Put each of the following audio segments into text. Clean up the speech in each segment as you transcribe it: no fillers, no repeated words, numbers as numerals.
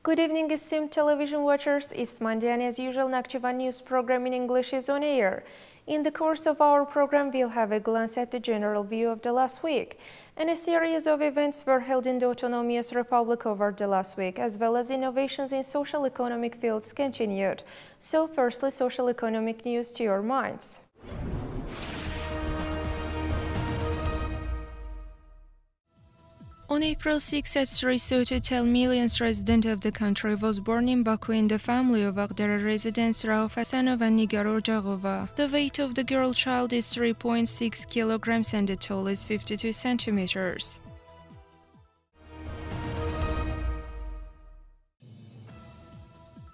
Good evening, esteemed television watchers. It's Monday and as usual, Nakhchivan news program in English is on air. In the course of our program, we'll have a glance at the general view of the last week. And a series of events were held in the Autonomous Republic over the last week, as well as innovations in social economic fields continued. So firstly, social economic news to your minds. On April 6, at Sri-Sotatel, millions resident of the country was born in Baku in the family of Aghdara residents Rauf Hasanov and Nigar Orjagova. The weight of the girl child is 3.6 kilograms and the tall is 52 centimeters.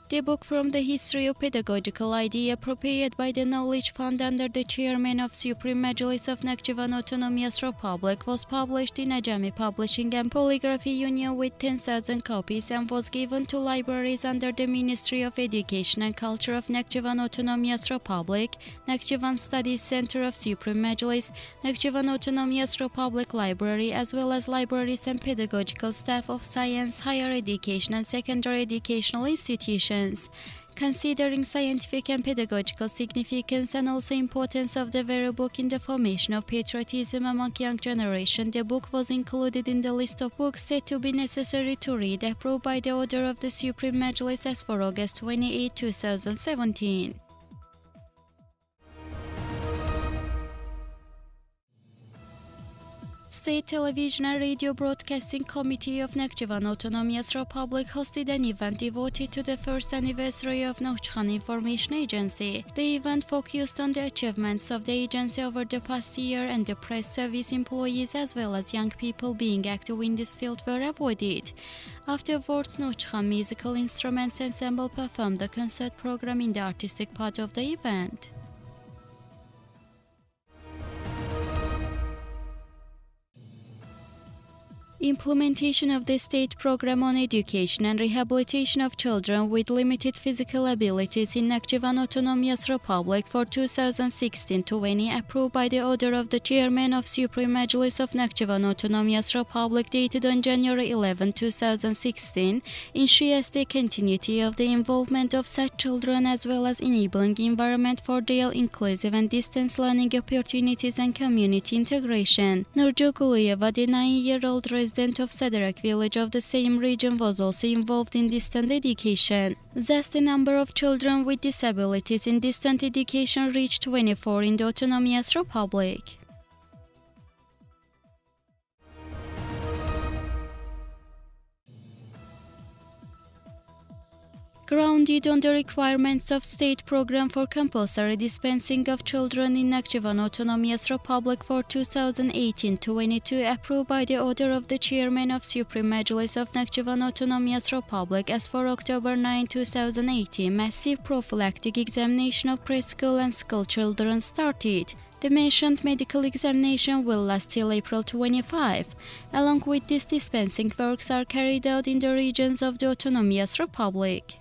The book from the history of pedagogical idea prepared by the Knowledge Fund under the chairman of Supreme Majlis of Nakhchivan Autonomous Republic was published in Ajami Publishing and Polygraphy Union with 10,000 copies and was given to libraries under the Ministry of Education and Culture of Nakhchivan Autonomous Republic, Nakhchivan Studies Center of Supreme Majlis, Nakhchivan Autonomous Republic Library, as well as libraries and pedagogical staff of science, higher education and secondary educational institutions. Considering scientific and pedagogical significance and also importance of the very book in the formation of patriotism among young generation, the book was included in the list of books said to be necessary to read, approved by the order of the Supreme Majlis as for August 28, 2017. State Television and Radio Broadcasting Committee of Nakhchivan Autonomous Republic hosted an event devoted to the first anniversary of Nakhchivan Information Agency. The event focused on the achievements of the agency over the past year, and the press service employees as well as young people being active in this field were avoided. Afterwards, Nakhchivan Musical Instruments Ensemble performed the concert program in the artistic part of the event. Implementation of the state program on education and rehabilitation of children with limited physical abilities in Nakhchivan Autonomous Republic for 2016-20 approved by the order of the chairman of Supreme Majlis of Nakhchivan Autonomous Republic dated on January 11, 2016, ensures the continuity of the involvement of such children as well as enabling environment for their inclusive and distance learning opportunities and community integration. Nurjo Guluyeva, the 9-year-old resident of Sadarak village of the same region, was also involved in distant education. Thus, the number of children with disabilities in distant education reached 24 in the Autonomous Republic. Grounded on the requirements of state program for compulsory dispensing of children in Nakhchivan Autonomous Republic for 2018-22 approved by the order of the chairman of Supreme Majlis of Nakhchivan Autonomous Republic as for October 9, 2018, massive prophylactic examination of preschool and school children started. The mentioned medical examination will last till April 25. Along with this, dispensing works are carried out in the regions of the Autonomous Republic.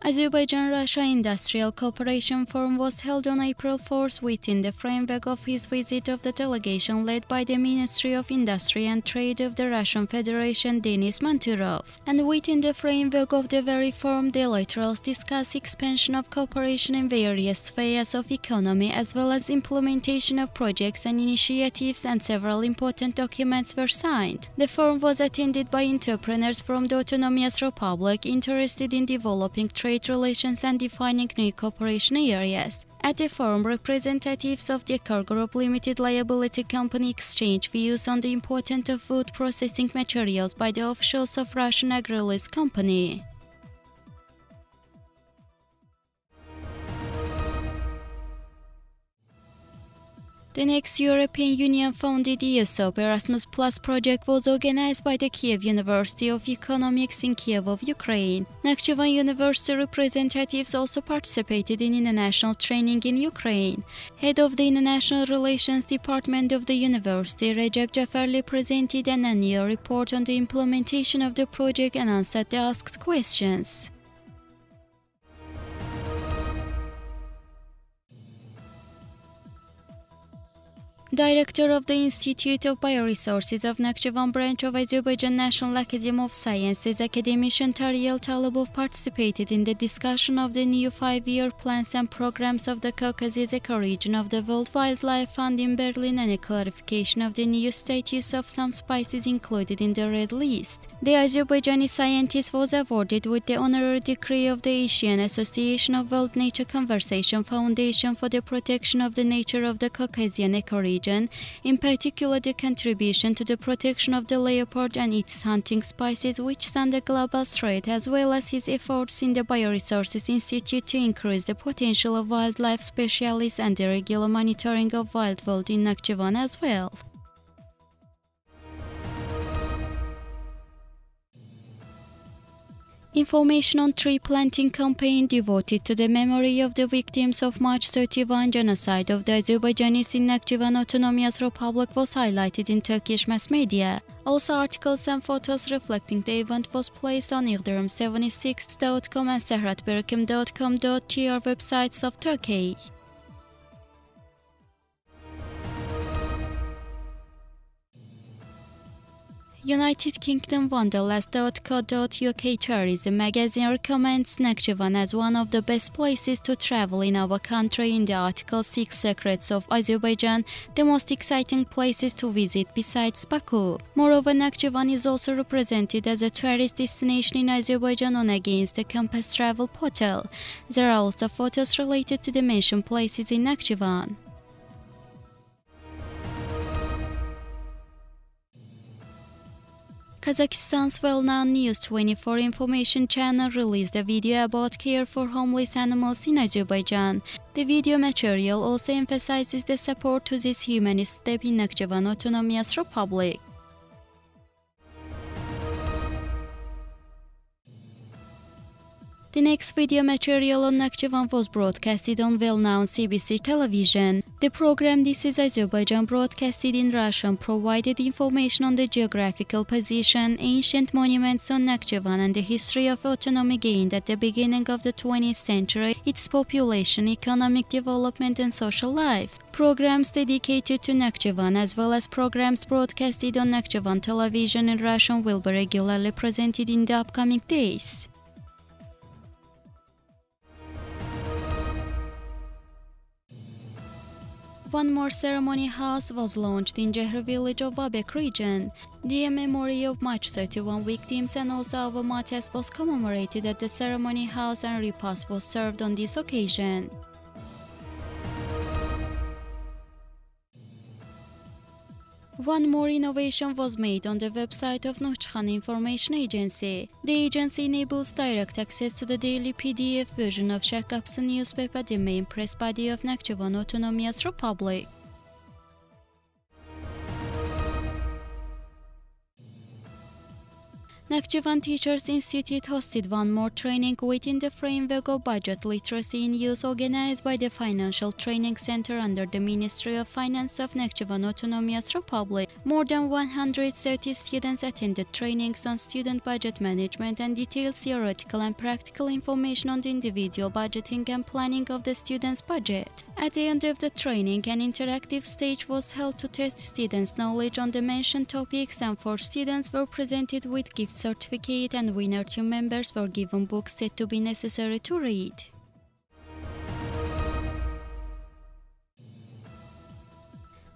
Azerbaijan-Russia Industrial Cooperation Forum was held on April 4 within the framework of his visit of the delegation led by the Ministry of Industry and Trade of the Russian Federation, Denis Manturov. And within the framework of the very forum, the laterals discussed expansion of cooperation in various spheres of economy as well as implementation of projects and initiatives, and several important documents were signed. The forum was attended by entrepreneurs from the Autonomous Republic interested in developing trade relations and defining new cooperation areas. At the forum, representatives of the Ekar Group Limited Liability Company exchanged views on the importance of food processing materials by the officials of Russian Agri-Lease Company. The next European Union-funded ESOP Erasmus Plus project was organized by the Kiev University of Economics in Kiev of Ukraine. Nakhchivan University representatives also participated in international training in Ukraine. Head of the International Relations Department of the university, Recep Jafarli, presented an annual report on the implementation of the project and answered the asked questions. Director of the Institute of Bioresources of Nakhchivan branch of Azerbaijan National Academy of Sciences, academician Tariel Talibov participated in the discussion of the new 5-year plans and programs of the Caucasus ecoregion of the World Wildlife Fund in Berlin and a clarification of the new status of some species included in the red list. The Azerbaijani scientist was awarded with the honorary degree of the Asian Association of World Nature Conservation Foundation for the protection of the nature of the Caucasian ecoregion, in particular the contribution to the protection of the leopard and its hunting species which stand a global threat, as well as his efforts in the Bioresources Institute to increase the potential of wildlife specialists and the regular monitoring of wildlife in Nakhchivan as well. Information on tree planting campaign devoted to the memory of the victims of March 31 genocide of the Azerbaijanis in Nakhchivan Autonomous Republic was highlighted in Turkish mass media. Also, articles and photos reflecting the event was placed on ildirim76.com and serhatberkim.com.tr websites of Turkey. United Kingdom Wanderlust.co.uk tourism magazine recommends Nakhchivan as one of the best places to travel in our country in the article 6 Secrets of Azerbaijan, the most exciting places to visit besides Baku. Moreover, Nakhchivan is also represented as a tourist destination in Azerbaijan on Against the Compass travel portal. There are also photos related to the mentioned places in Nakhchivan. Kazakhstan's well-known News 24 information channel released a video about care for homeless animals in Azerbaijan. The video material also emphasizes the support to this humanist step in Nakhchivan Autonomous Republic. The next video material on Nakhchivan was broadcasted on well-known CBC television. The program This is Azerbaijan, broadcasted in Russian, provided information on the geographical position, ancient monuments on Nakhchivan and the history of autonomy gained at the beginning of the 20th century, its population, economic development and social life. Programs dedicated to Nakhchivan as well as programs broadcasted on Nakhchivan television in Russian will be regularly presented in the upcoming days. One more ceremony house was launched in Cehri village of Babek region. The memory of March 31 victims and also our martyrs was commemorated at the ceremony house and repast was served on this occasion. One more innovation was made on the website of Nakhchivan Information Agency. The agency enables direct access to the daily PDF version of Shakapsi newspaper, the main press body of Nakhchivan Autonomous Republic. Nakhchivan Teachers Institute hosted one more training within the framework of budget literacy in use organized by the Financial Training Center under the Ministry of Finance of Nakhchivan Autonomous Republic. More than 130 students attended trainings on student budget management and detailed theoretical and practical information on the individual budgeting and planning of the students' budget. At the end of the training, an interactive stage was held to test students' knowledge on the mentioned topics, and 4 students were presented with gift certificate and winner 2 members were given books said to be necessary to read.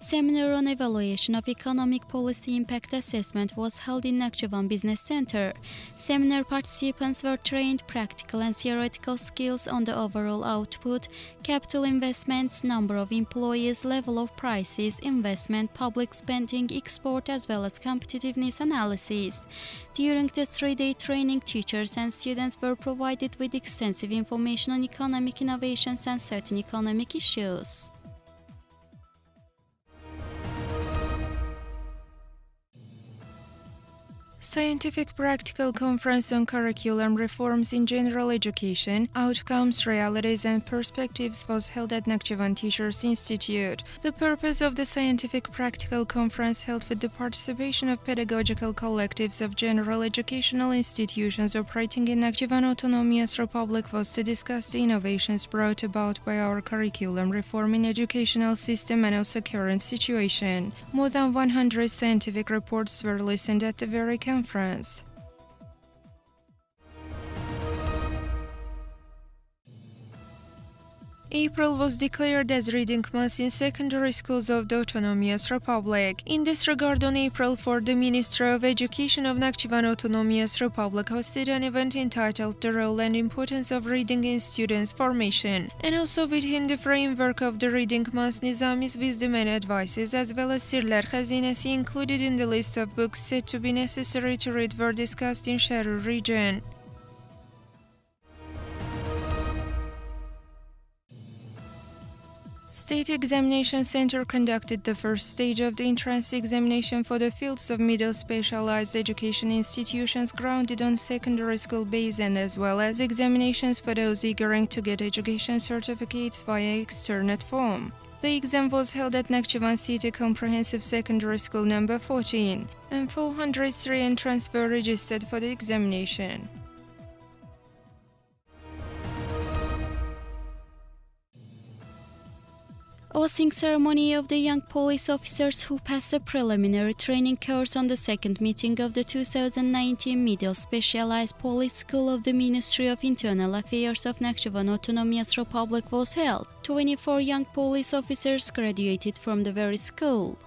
Seminar on evaluation of economic policy impact assessment was held in Nakhchivan Business Center. Seminar participants were trained practical and theoretical skills on the overall output, capital investments, number of employees, level of prices, investment, public spending, export, as well as competitiveness analysis. During the 3-day training, teachers and students were provided with extensive information on economic innovations and certain economic issues. Scientific Practical Conference on Curriculum Reforms in General Education, Outcomes, Realities and Perspectives was held at Nakhchivan Teachers Institute. The purpose of the Scientific Practical Conference, held with the participation of pedagogical collectives of general educational institutions operating in Nakhchivan Autonomous Republic, was to discuss the innovations brought about by our curriculum reform in educational system and also current situation. More than 100 scientific reports were listened at the very conference. April was declared as Reading Month in secondary schools of the Autonomous Republic. In this regard, on April 4, the Ministry of Education of Nakhchivan Autonomous Republic hosted an event entitled The Role and Importance of Reading in Students' Formation, and also within the framework of the Reading Month, Nizami's Wisdom and Advices as well as Sirler Khazinesi included in the list of books said to be necessary to read were discussed in Sharu region. State Examination Center conducted the first stage of the entrance examination for the fields of middle specialized education institutions grounded on secondary school base, and as well as examinations for those eager to get education certificates via externate form. The exam was held at Nakhchivan City Comprehensive Secondary School number 14, and 403 entrants were registered for the examination. Oathing ceremony of the young police officers who passed the preliminary training course on the second meeting of the 2019 Middle Specialized Police School of the Ministry of Internal Affairs of Nakhchivan Autonomous Republic was held. 24 young police officers graduated from the very school.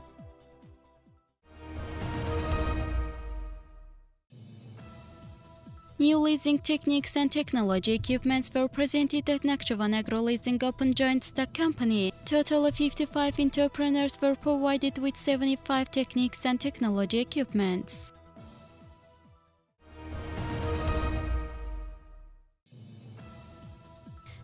New leasing techniques and technology equipments were presented at Nakhchivan Agro Leasing Open Joint Stock Company. Total of 55 entrepreneurs were provided with 75 techniques and technology equipments.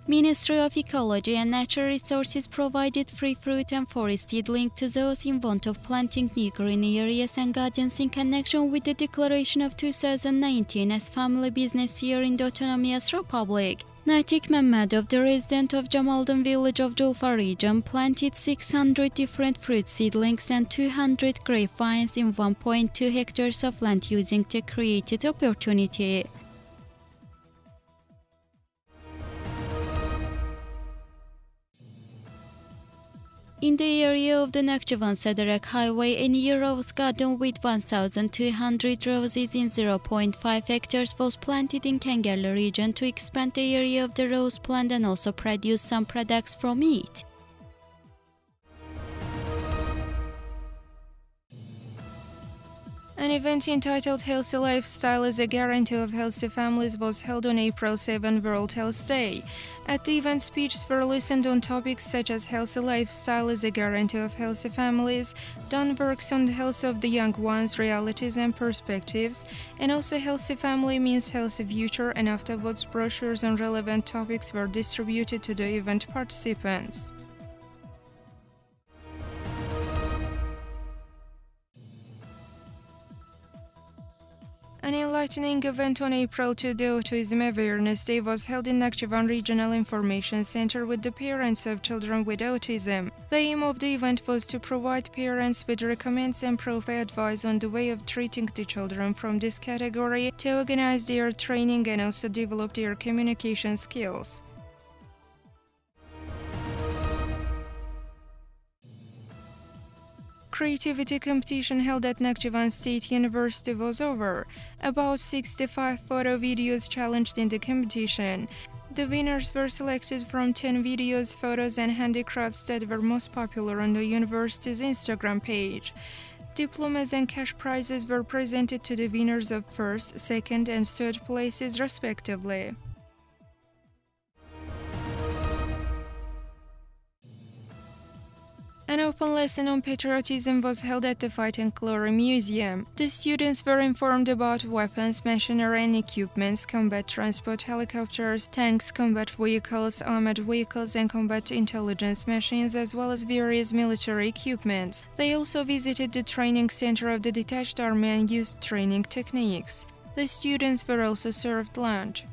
Ministry of Ecology and Natural Resources provided free fruit and forest seedling to those in want of planting new green areas and gardens in connection with the declaration of 2019 as Family Business Year in the Autonomous Republic. Natik Mehmedov, the resident of Jamaldin village of Julfa region, planted 600 different fruit seedlings and 200 grapevines in 1.2 hectares of land using the created opportunity. In the area of the Nakhchivan-Sederek Highway, a new rose garden with 1,200 roses in 0.5 hectares was planted in Kengerli region to expand the area of the rose plant and also produce some products from it. An event entitled Healthy Lifestyle as a Guarantee of Healthy Families was held on April 7, World Health Day. At the event, speeches were listened on topics such as healthy lifestyle as a guarantee of healthy families, done works on the health of the young ones, realities and perspectives, and also healthy family means healthy future, and afterwards brochures on relevant topics were distributed to the event participants. An enlightening event on April 2, the Autism Awareness Day, was held in Nakhchivan Regional Information Center with the parents of children with autism. The aim of the event was to provide parents with recommends and proper advice on the way of treating the children from this category, to organize their training and also develop their communication skills. Creativity competition held at Nakhchivan State University was over. About 65 photo videos challenged in the competition. The winners were selected from 10 videos, photos and handicrafts that were most popular on the university's Instagram page. Diplomas and cash prizes were presented to the winners of first, second and third places respectively. An open lesson on patriotism was held at the Fight and Glory Museum. The students were informed about weapons, machinery and equipments, combat transport helicopters, tanks, combat vehicles, armored vehicles and combat intelligence machines, as well as various military equipments. They also visited the training center of the detached army and used training techniques. The students were also served lunch.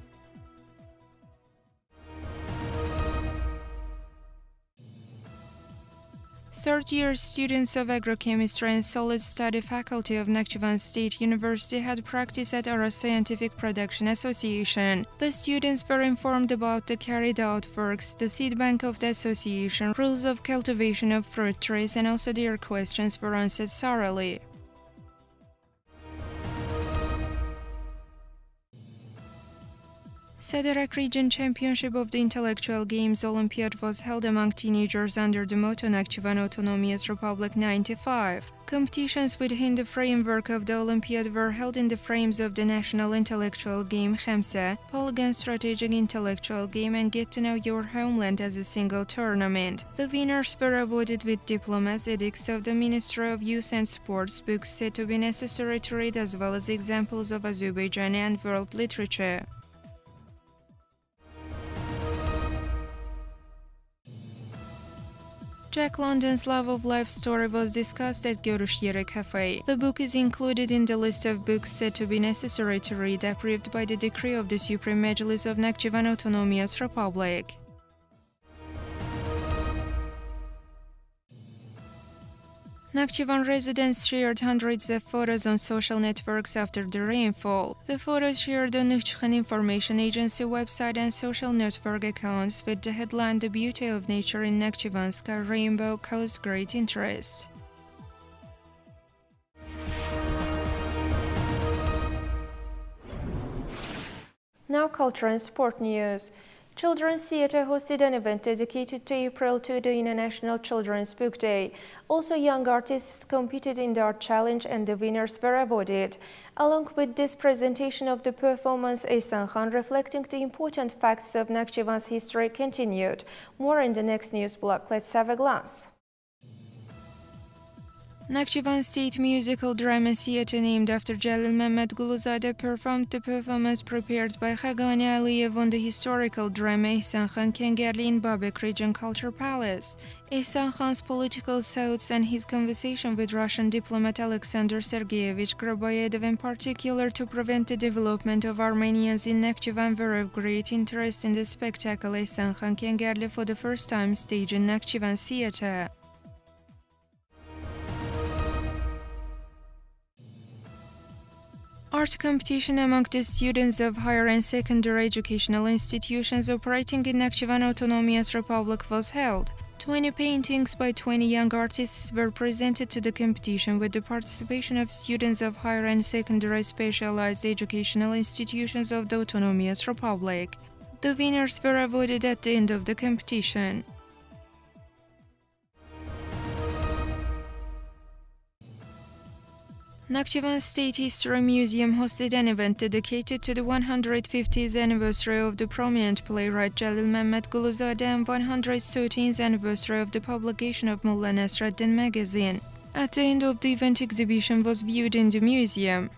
Third-year students of agrochemistry and solid study faculty of Nakhchivan State University had practice at our Scientific Production Association. The students were informed about the carried out works, the seed bank of the association, rules of cultivation of fruit trees, and also their questions were answered thoroughly. Sederak Region Championship of the Intellectual Games Olympiad was held among teenagers under the motto Nakhchivan Autonomous Republic 95. Competitions within the framework of the Olympiad were held in the frames of the National Intellectual Game Khamsa, Polygon Strategic Intellectual Game and Get to Know Your Homeland as a single tournament. The winners were awarded with diplomas, edicts of the Ministry of Youth and Sports, books said to be necessary to read, as well as examples of Azerbaijani and world literature. Jack London's Love of Life story was discussed at Görüşleri Cafe. The book is included in the list of books said to be necessary to read, approved by the decree of the Supreme Majlis of Nakhchivan Autonomous Republic. Nakhchivan residents shared hundreds of photos on social networks after the rainfall. The photos shared on Nakhchivan Information Agency website and social network accounts with the headline "The Beauty of Nature in Nakhchivan Sky Rainbow caused great interest." Now culture and sport news. Children's Theatre hosted an event dedicated to April to the International Children's Book Day. Also, young artists competed in the art challenge and the winners were awarded. Along with this presentation of the performance, Ehsan Khan, reflecting the important facts of Nakhchivan's history, continued. More in the next news block. Let's have a glance. Nakhchivan State Musical Drama Theatre, named after Jalil Mehmet Guluzade, performed the performance prepared by Khagani Aliyev on the historical drama Ehsan Khan Kengerli in Babek Region Culture Palace. Ehsan Khan's political thoughts and his conversation with Russian diplomat Alexander Sergeyevich Graboyedov, in particular to prevent the development of Armenians in Nakhchivan, were of great interest in the spectacle Ehsan Khan Kengerli for the first time staged in Nakhchivan Theatre. Art competition among the students of higher and secondary educational institutions operating in Nakhchivan Autonomous Republic was held. 20 paintings by 20 young artists were presented to the competition with the participation of students of higher and secondary specialized educational institutions of the Autonomous Republic. The winners were awarded at the end of the competition. Nakhchivan State History Museum hosted an event dedicated to the 150th anniversary of the prominent playwright Jalil Mehmet Guluzade and 113th anniversary of the publication of Mulla Nasreddin magazine. At the end of the event, exhibition was viewed in the museum.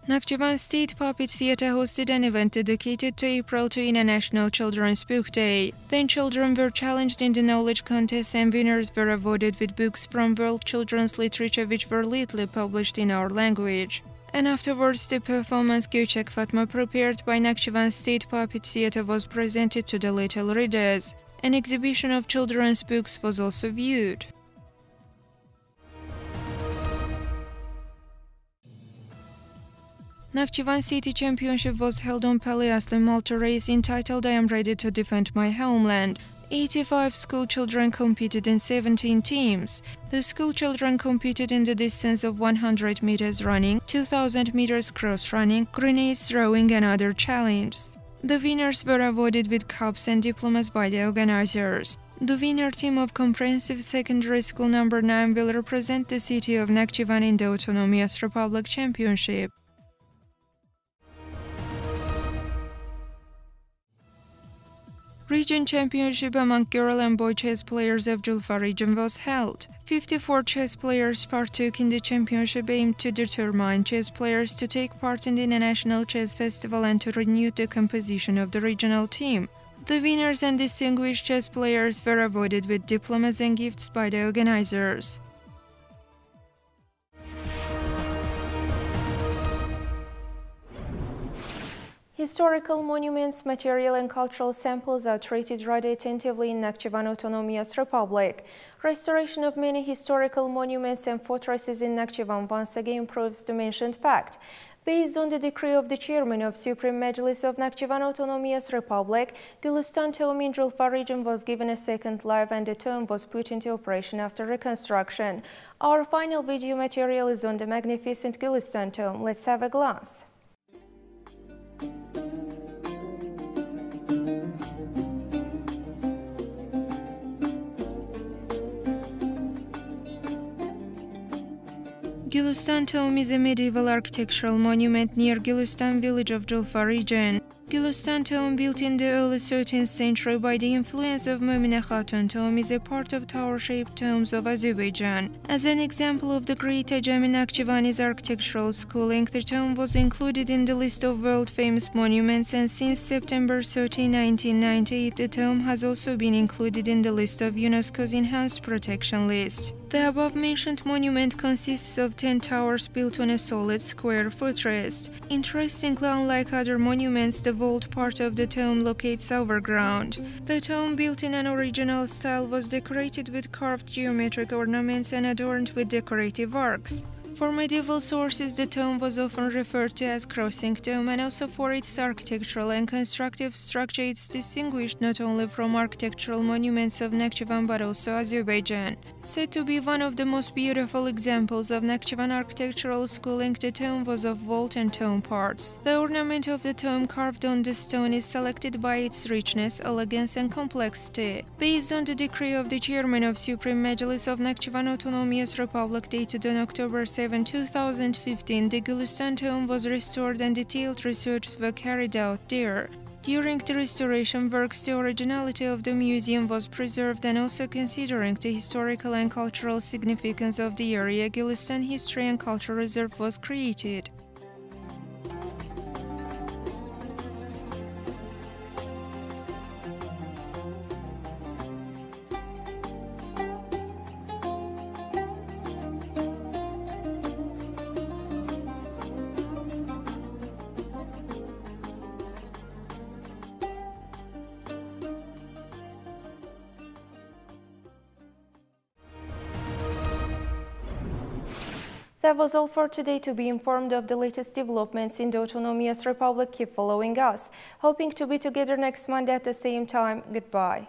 Nakhchivan State Puppet Theatre hosted an event dedicated to April to International Children's Book Day. Then children were challenged in the knowledge contest and winners were awarded with books from world children's literature which were lately published in our language. And afterwards, the performance Göçek Fatma, prepared by Nakhchivan State Puppet Theatre, was presented to the little readers. An exhibition of children's books was also viewed. Nakhchivan City Championship was held on Peliasli Malta race entitled "I Am Ready to Defend My Homeland." 85 school children competed in 17 teams. The school children competed in the distance of 100 meters running, 2000 meters cross running, grenades throwing and other challenges. The winners were awarded with cups and diplomas by the organizers. The winner team of Comprehensive Secondary School No. 9 will represent the city of Nakhchivan in the Autonomous Republic Championship. Region championship among girl and boy chess players of Julfa region was held. 54 chess players partook in the championship aimed to determine chess players to take part in the International Chess Festival and to renew the composition of the regional team. The winners and distinguished chess players were awarded with diplomas and gifts by the organizers. Historical monuments, material and cultural samples are treated rather attentively in Nakhchivan Autonomous Republic. Restoration of many historical monuments and fortresses in Nakhchivan once again proves the mentioned fact. Based on the decree of the chairman of Supreme Majlis of Nakhchivan Autonomous Republic, Gülistan tomb in Julfa region was given a second life and the tomb was put into operation after reconstruction. Our final video material is on the magnificent Gülistan tomb. Let's have a glance. Gülistan tomb is a medieval architectural monument near Gülistan village of Julfa region. Gülistan tomb, built in the early 13th century by the influence of Mumine Khatun tomb, is a part of tower-shaped tombs of Azerbaijan. As an example of the great Ajami Nakhchivani's architectural schooling, the tomb was included in the list of world-famous monuments, and since September 13, 1998, the tomb has also been included in the list of UNESCO's Enhanced Protection List. The above-mentioned monument consists of 10 towers built on a solid square footrest. Interestingly, unlike other monuments, the vault part of the tomb locates overground. The tomb, built in an original style, was decorated with carved geometric ornaments and adorned with decorative arcs. For medieval sources, the tomb was often referred to as Crossing Tomb, and also for its architectural and constructive structure it's distinguished not only from architectural monuments of Nakhchivan but also Azerbaijan. Said to be one of the most beautiful examples of Nakhchivan architectural schooling, the tomb was of vault and tomb parts. The ornament of the tomb carved on the stone is selected by its richness, elegance and complexity. Based on the decree of the chairman of Supreme Majlis of Nakhchivan Autonomous Republic dated on October 7, 2015, the Gülistan tomb was restored and detailed researches were carried out there. During the restoration works, the originality of the museum was preserved, and also considering the historical and cultural significance of the area, Gülistan History and Culture Reserve was created. That was all for today. To be informed of the latest developments in the Autonomous Republic, keep following us. Hoping to be together next Monday at the same time. Goodbye.